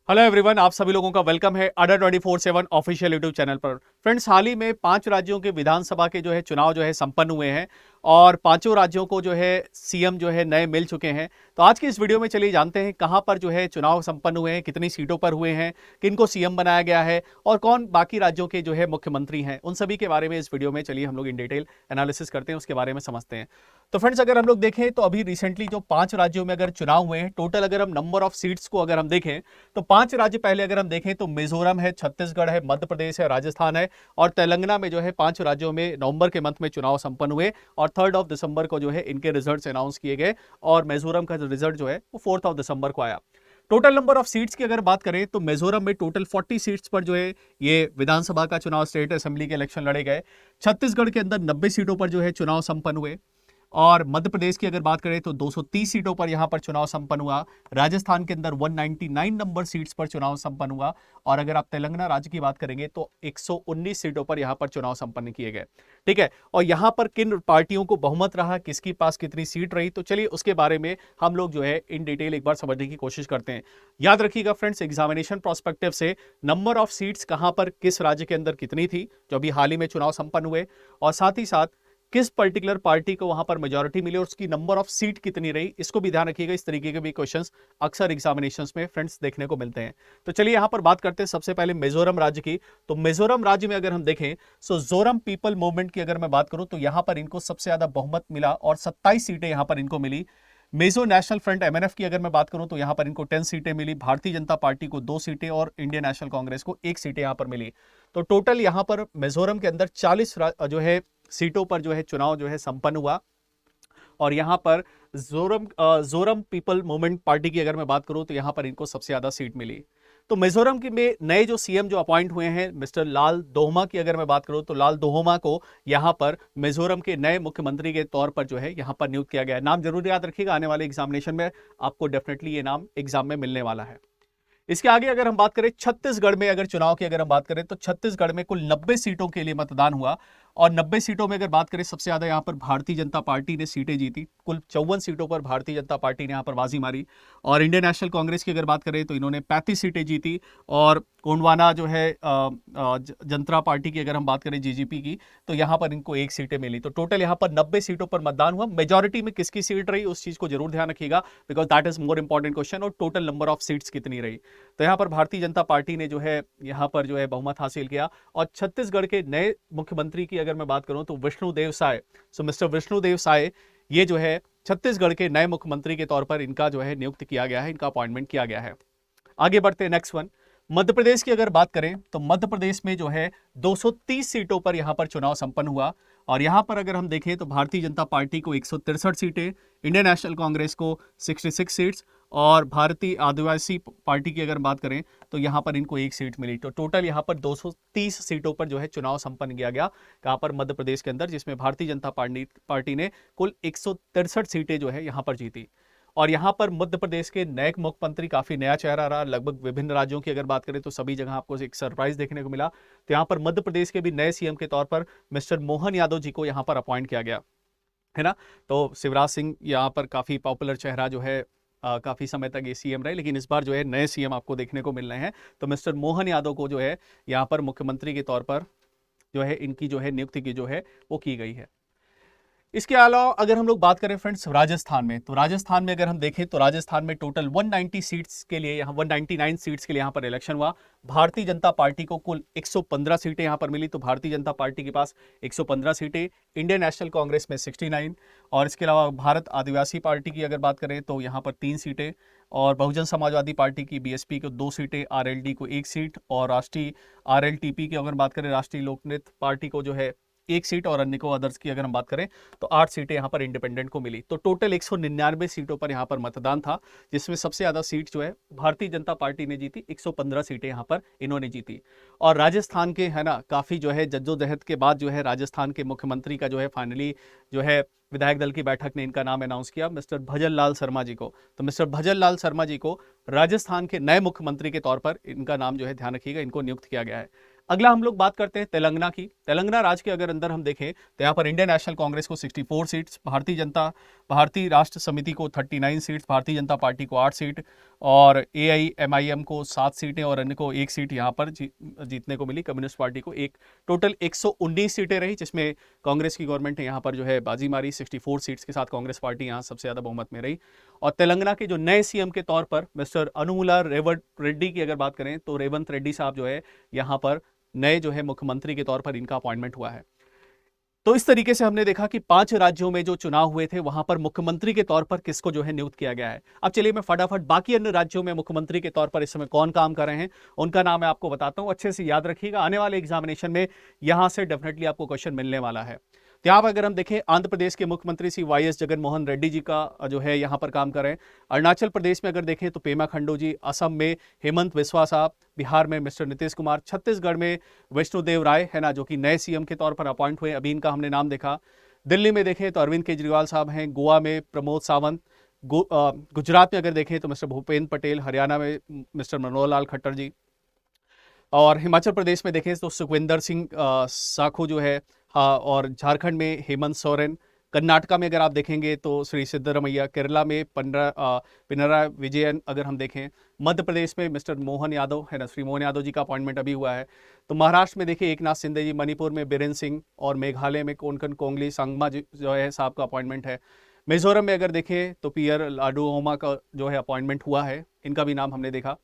Hello everyone, आप सभी लोगों का वेलकम है अडा 24/7 ऑफिशियल यूट्यूब चैनल पर। फ्रेंड्स, हाल ही में 5 राज्यों के विधानसभा के चुनाव संपन्न हुए हैं और पांचों राज्यों को सीएम नए मिल चुके हैं। तो आज की इस वीडियो में चलिए जानते हैं कहां पर चुनाव संपन्न हुए हैं, कितनी सीटों पर हुए हैं, किनको सीएम बनाया गया है और कौन बाकी राज्यों के मुख्यमंत्री हैं। उन सभी के बारे में इस वीडियो में चलिए हम लोग इन डिटेल एनालिसिस करते हैं, उसके बारे में समझते हैं। तो फ्रेंड्स, अगर हम लोग देखें तो अभी रिसेंटली जो 5 राज्यों में अगर चुनाव हुए हैं, टोटल अगर हम नंबर ऑफ सीट्स को अगर हम देखें तो 5 राज्य पहले अगर हम देखें तो मिजोरम है, छत्तीसगढ़ है, मध्य प्रदेश है, राजस्थान है और तेलंगाना में 5 राज्यों में नवंबर के मंथ में चुनाव संपन्न हुए और 3 दिसंबर को इनके रिजल्ट्स अनाउंस किए गए और मिजोरम का जो रिजल्ट वो 4 दिसंबर को आया। टोटल नंबर ऑफ सीट्स की अगर बात करें तो मिजोरम में टोटल 40 सीट्स पर ये विधानसभा का चुनाव, स्टेट असेंबली के इलेक्शन लड़े गए। छत्तीसगढ़ के अंदर 90 सीटों पर चुनाव संपन्न हुए और मध्य प्रदेश की अगर बात करें तो 230 सीटों पर यहां पर चुनाव संपन्न हुआ। राजस्थान के अंदर 199 नंबर सीट्स पर चुनाव संपन्न हुआ और अगर आप तेलंगाना राज्य की बात करेंगे तो 119 सीटों पर यहां पर चुनाव संपन्न किए गए। ठीक है, और यहां पर किन पार्टियों को बहुमत रहा, किसके पास कितनी सीट रही, तो चलिए उसके बारे में हम लोग इन डिटेल एक बार समझने की कोशिश करते हैं। याद रखिएगा फ्रेंड्स, एग्जामिनेशन प्रोस्पेक्टिव से नंबर ऑफ सीट्स कहां पर किस राज्य के अंदर कितनी थी जो अभी हाल ही में चुनाव संपन्न हुए और साथ ही साथ किस पर्टिकुलर पार्टी को वहां पर मेजॉरिटी मिली और उसकी नंबर ऑफ सीट कितनी रही, इसको भी ध्यान रखिएगा। इस तरीके के भी क्वेश्चंस अक्सर एग्जामिनेशंस में फ्रेंड्स देखने को मिलते हैं। तो चलिए यहां पर बात करते हैं सबसे पहले मिजोरम राज्य की। तो मिजोरम राज्य में अगर हम देखें सो जोरम पीपल मूवमेंट की अगर मैं बात करूं तो यहां पर इनको सबसे ज्यादा बहुमत मिला और 27 सीटें यहां पर इनको मिली। मेजो नेशनल फ्रंट एमएनएफ की अगर मैं बात करूं तो यहां पर इनको 10 सीटें मिली, भारतीय जनता पार्टी को 2 सीटें और इंडियन नेशनल कांग्रेस को 1 सीटें यहां पर मिली। तो टोटल यहां पर मिजोरम के अंदर 40 सीटों पर चुनाव संपन्न हुआ और यहां पर जोरम पीपल मूवमेंट पार्टी की अगर मैं बात करूं तो यहां पर इनको सबसे ज्यादा सीट मिली। तो मिजोरम के में नए सीएम अपॉइंट हुए हैं मिस्टर लाल दोहमा की अगर मैं बात करूं तो लाल दोहमा को यहां पर मिजोरम के नए मुख्यमंत्री के तौर पर यहां पर नियुक्त किया गया है। नाम जरूर याद रखिएगा, आने वाले एग्जामिनेशन में आपको डेफिनेटली ये नाम एग्जाम में मिलने वाला है। इसके आगे अगर हम बात करें छत्तीसगढ़ में अगर चुनाव की अगर हम बात करें तो छत्तीसगढ़ में कुल 90 सीटों के लिए मतदान हुआ और 90 सीटों में अगर बात करें सबसे ज्यादा यहां पर भारतीय जनता पार्टी ने सीटें जीती। कुल 54 सीटों पर भारतीय जनता पार्टी ने यहां पर बाजी मारी और इंडियन नेशनल कांग्रेस की अगर बात करें तो इन्होंने 35 सीटें जीती और गोंडवाना जनता पार्टी की अगर हम बात करें जीजीपी की तो यहां पर इनको 1 सीटें मिली। तो टोटल यहां पर 90 सीटों पर मतदान हुआ। मेजॉरिटी में किसकी सीट रही उस चीज को जरूर ध्यान रखिएगा, because that is more important question. और टोटल नंबर ऑफ सीट्स कितनी रही, तो यहां पर भारतीय जनता पार्टी ने यहां पर बहुमत हासिल किया। और छत्तीसगढ़ के नए मुख्यमंत्री की अगर मैं बात करूं तो विष्णुदेव साय, सो मिस्टर विष्णुदेव साय ये छत्तीसगढ़ के नए मुख्यमंत्री के तौर पर इनका नियुक्त किया गया है, इनका अपॉइंटमेंट किया गया है। आगे बढ़ते हैं नेक्स्ट वन। मध्य प्रदेश की अगर बात करें तो मध्य प्रदेश में 230 सीटों पर यहां पर चुनाव संपन्न हुआ और यहां पर अगर हम देखें तो भारतीय जनता पार्टी को 163 सीटें, इंडियन नेशनल कांग्रेस को 66 सीट्स और भारतीय आदिवासी पार्टी की अगर बात करें तो यहां पर इनको 1 सीट मिली। तो टोटल यहां पर 230 सीटों पर चुनाव संपन्न किया गया कहां पर मध्य प्रदेश के अंदर, जिसमें भारतीय जनता पार्टी ने कुल 163 सीटें यहां पर जीती। और यहां पर मध्य प्रदेश के नए मुख्यमंत्री काफी नया चेहरा रहा। लगभग विभिन्न राज्यों की अगर बात करें तो सभी जगह आपको एक सरप्राइज देखने को मिला। तो यहां पर मध्य प्रदेश के भी नए सीएम के तौर पर मिस्टर मोहन यादव जी को यहां पर अपॉइंट किया गया है ना। तो शिवराज सिंह यहां पर काफी पॉपुलर चेहरा काफी समय तक ये सीएम रहे, लेकिन इस बार नए सीएम आपको देखने को मिल रहे हैं। तो मिस्टर मोहन यादव को यहां पर मुख्यमंत्री के तौर पर इनकी नियुक्ति की वो की गई है। इसके अलावा अगर हम लोग बात करें फ्रेंड्स राजस्थान में, तो राजस्थान में अगर हम देखें तो राजस्थान में टोटल 190 सीट्स के लिए यहाँ 199 सीट्स के लिए यहाँ पर इलेक्शन हुआ। भारतीय जनता पार्टी को कुल 115 सीटें यहाँ पर मिली। तो भारतीय जनता पार्टी के पास 115 सीटें, इंडियन नेशनल कांग्रेस में 69 और इसके अलावा भारत आदिवासी पार्टी की अगर बात करें तो यहाँ पर 3 सीटें और बहुजन समाजवादी पार्टी की बीएसपी को 2 सीटें, आरएलडी को 1 सीट और राष्ट्रीय आरएलटीपी की अगर बात करें राष्ट्रीय लोकनृत्य पार्टी को 1 सीट और अन्य को अदर्स की अगर हम बात करें तो 8 सीटें यहां पर इंडिपेंडेंट को मिली। तो टोटल 199 सीटों पर यहां पर मतदान था, जिसमें सबसे ज्यादा सीट भारतीय जनता पार्टी ने जीती। 115 सीटें यहां पर इन्होंने जीती। और राजस्थान के है ना काफी जद्दोजहद के बाद राजस्थान के मुख्यमंत्री का फाइनली विधायक दल की बैठक ने इनका नाम अनाउंस किया मिस्टर भजन लाल शर्मा जी को। तो मिस्टर भजन लाल शर्मा जी को राजस्थान के नए मुख्यमंत्री के तौर पर इनका नाम ध्यान रखिएगा, इनको नियुक्त किया गया है। अगला हम लोग बात करते हैं तेलंगाना की। तेलंगाना राज्य के अगर अंदर हम देखें तो यहाँ पर इंडियन नेशनल कांग्रेस को 64 सीट्स, भारतीय राष्ट्र समिति को 39 सीट्स, भारतीय जनता पार्टी को 8 सीट और AIMIM को 7 सीटें और अन्य को 1 सीट यहाँ पर जीतने को मिली। कम्युनिस्ट पार्टी को एक टोटल 119 सीटें रही, जिसमें कांग्रेस की गवर्नमेंट ने यहाँ पर जो है बाजी मारी। 64 सीट्स के साथ कांग्रेस पार्टी यहाँ सबसे ज़्यादा बहुमत में रही। और तेलंगाना के जो नए CM के तौर पर मिस्टर अनुमुला रेवंत रेड्डी की अगर बात करें तो रेवंत रेड्डी साहब जो है यहाँ पर नए जो है मुख्यमंत्री के तौर पर इनका अपॉइंटमेंट हुआ है। तो इस तरीके से हमने देखा कि 5 राज्यों में जो चुनाव हुए थे वहां पर मुख्यमंत्री के तौर पर किसको जो है नियुक्त किया गया है। अब चलिए मैं फटाफट बाकी अन्य राज्यों में मुख्यमंत्री के तौर पर इस समय कौन काम कर रहे हैं उनका नाम मैं आपको बताता हूं। अच्छे से याद रखिएगा, आने वाले एग्जामिनेशन में यहां से डेफिनेटली आपको क्वेश्चन मिलने वाला है। तो यहाँ पर अगर हम देखें, आंध्र प्रदेश के मुख्यमंत्री श्री YS जगनमोहन रेड्डी जी का जो है यहाँ पर काम कर रहे हैं। अरुणाचल प्रदेश में अगर देखें तो पेमा खंडू जी, असम में हेमंत बिस्वा साहब, बिहार में मिस्टर नीतीश कुमार, छत्तीसगढ़ में विष्णुदेव राय है ना, जो कि नए CM के तौर पर अपॉइंट हुए, अभी इनका हमने नाम देखा। दिल्ली में देखें तो अरविंद केजरीवाल साहब हैं, गोवा में प्रमोद सावंत, गुजरात में अगर देखें तो मिस्टर भूपेंद्र पटेल, हरियाणा में मिस्टर मनोहर लाल खट्टर जी, और हिमाचल प्रदेश में देखें तो सुखविंदर सिंह साखू जो है, हाँ, और झारखंड में हेमंत सोरेन, कर्नाटका में अगर आप देखेंगे तो श्री सिद्धरमैया, केरला में पिनराई विजयन अगर हम देखें, मध्य प्रदेश में मिस्टर मोहन यादव है ना, श्री मोहन यादव जी का अपॉइंटमेंट अभी हुआ है। तो महाराष्ट्र में देखिए एकनाथ शिंदे जी, मणिपुर में बीरेन सिंह, और मेघालय में कोनकन कोंगली सांगमा जो है साहब का अपॉइंटमेंट है। मिजोरम में अगर देखें तो PR लाडूहोमा का जो है अपॉइंटमेंट हुआ है, इनका भी नाम हमने देखा।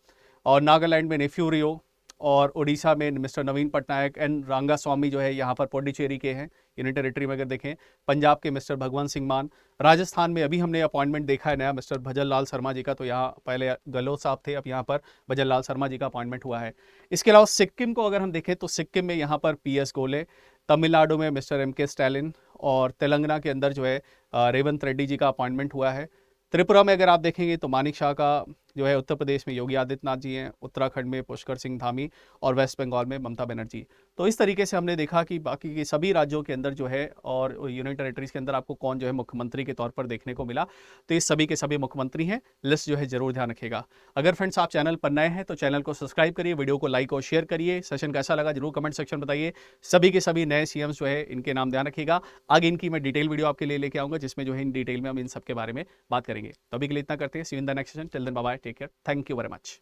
और नागालैंड में नेफ्यू रियो, और उड़ीसा में मिस्टर नवीन पटनायक एंड रांगा स्वामी जो है यहाँ पर पौंडीचेरी के हैं, यूनियन टेरिटरी में अगर देखें। पंजाब के मिस्टर भगवंत सिंह मान, राजस्थान में अभी हमने अपॉइंटमेंट देखा है नया मिस्टर भजन लाल शर्मा जी का, तो यहाँ पहले गहलोत साहब थे, अब यहाँ पर भजन लाल शर्मा जी का अपॉइंटमेंट हुआ है। इसके अलावा सिक्किम को अगर हम देखें तो सिक्किम में यहाँ पर PS गोले, तमिलनाडु में मिस्टर MK स्टैलिन, और तेलंगाना के अंदर जो है रेवंत रेड्डी जी का अपॉइंटमेंट हुआ है। त्रिपुरा में अगर आप देखेंगे तो मानिक शाह का जो है, उत्तर प्रदेश में योगी आदित्यनाथ जी हैं, उत्तराखंड में पुष्कर सिंह धामी, और वेस्ट बंगाल में ममता बनर्जी। तो इस तरीके से हमने देखा कि बाकी के सभी राज्यों के अंदर जो है और यूनियन टेरिटरीज के अंदर आपको कौन जो है मुख्यमंत्री के तौर पर देखने को मिला। तो ये सभी के सभी मुख्यमंत्री हैं, लिस्ट जो है जरूर ध्यान रखिएगा। अगर फ्रेंड्स आप चैनल पर नए हैं तो चैनल को सब्सक्राइब करिए, वीडियो को लाइक और शेयर करिए। सेशन कैसा लगा जरूर कमेंट सेक्शन बताइए। सभी के सभी नए CMs जो है इनके नाम ध्यान रखिएगा। आगे इनकी मैं डिटेल वीडियो आपके लिए लेके आऊंगा, जिसमें जो है इन डिटेल में हम इन सब के बारे में बात करेंगे। तो अभी के लिए इतना करते हैं। See you in the next session. Till then bye bye, take care, thank you very much.